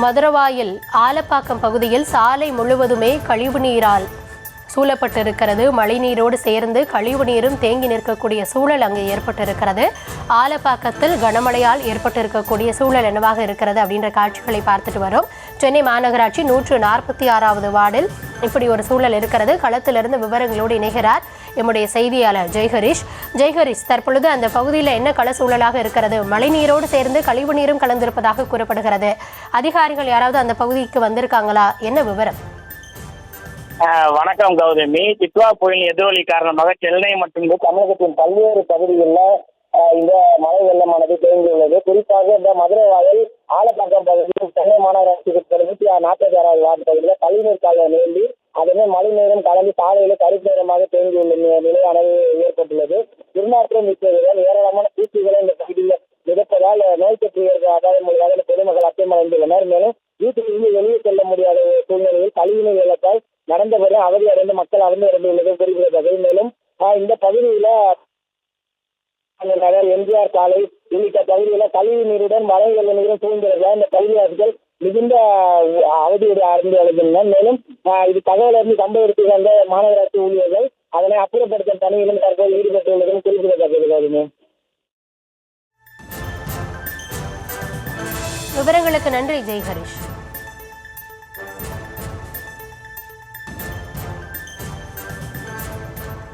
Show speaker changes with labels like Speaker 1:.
Speaker 1: மதுரவாயல் ஆலப்பாக்கம் பகுதியில் சாலை முழுவதுமே கழிவுநீரால் சூழப்பட்டிருக்கிறது. மழைநீரோடு சேர்ந்து கழிவு நீரும் தேங்கி நிற்கக்கூடிய சூழல் அங்கு ஏற்பட்டிருக்கிறது. ஆலப்பாக்கத்தில் கனமழையால் ஏற்பட்டிருக்கக்கூடிய சூழல் என்னவாக இருக்கிறது அப்படின்ற காட்சிகளை பார்த்துட்டு வரும். சென்னை மாநகராட்சி 146வது வார்டில் இப்படி ஒரு சூழல் இருக்கிறது. களத்திலிருந்து விவரங்களோடு இணைகிறார் எம்முடைய செய்தியாளர் ஜெய்ஹரிஷ். தற்பொழுது அந்த பகுதியில் என்ன கள சூழலாக இருக்கிறது? மழைநீரோடு சேர்ந்து கழிவு நீரும் கலந்திருப்பதாக கூறப்படுகிறது. அதிகாரிகள் யாராவது அந்த பகுதிக்கு வந்திருக்காங்களா? என்ன விவரம்?
Speaker 2: வணக்கம் கௌதமி. டிட்வா புயல் எதிரொலி காரணமாக சென்னை மற்றும் தமிழகத்தின் பல்வேறு பகுதிகளில் இந்த மழை வெள்ளமானது தேங்கியுள்ளது. குறிப்பாக இந்த மதுரை வாயில் ஆலப்பாக்கம் பகுதியில் சென்னை மாநகராட்சிக்கு 146வது வார்டு பகுதியில் கழிவுநீர் கால்வாய் நீண்டி அதனை மழை நீரும் கலந்து சாலையில் கருப்பு நிறமாக தேங்கியுள்ள நிலையானது ஏற்பட்டுள்ளது. துர்நாற்றம் மிக்கதுடன் ஏராளமான பூச்சிகளை இந்த பகுதியில் மிதப்பதால் நோய் தொற்று ஏற்படாத பொதுமக்கள் அச்சமடைந்துள்ளனர். மேலும் வீட்டிலிருந்து வெளியே செல்ல முடியாத சூழ்நிலையில் கழிவுநீர் வெள்ளத்தால் நடந்தவரை அவதி அடைந்து மக்கள் அடைந்துள்ளது குறிப்பிடத்தக்கது. மேலும் இந்த பகுதியில நகர், எம்ஜிஆர் சாலை உள்ளிட்ட பகுதியில கழிவு நீருடன் மழை வெள்ள நீரும் சூழ்ந்திருக்கிறார். இந்த பகுதிவாசிகள் மிகுந்த அவதியோடு அடைந்து வருகின்றனர். மேலும் இது தகவலிருந்து சம்பவத்துக்கு வந்த மாநகராட்சி ஊழியர்கள் அதனை அப்புறப்படுத்தும் பணியிலும் தற்போது ஈடுபட்டுள்ளதும் குறிப்பிடத்தக்கது.
Speaker 1: விவரங்களுக்கு நன்றி ஜெய்ஹரிஷ்.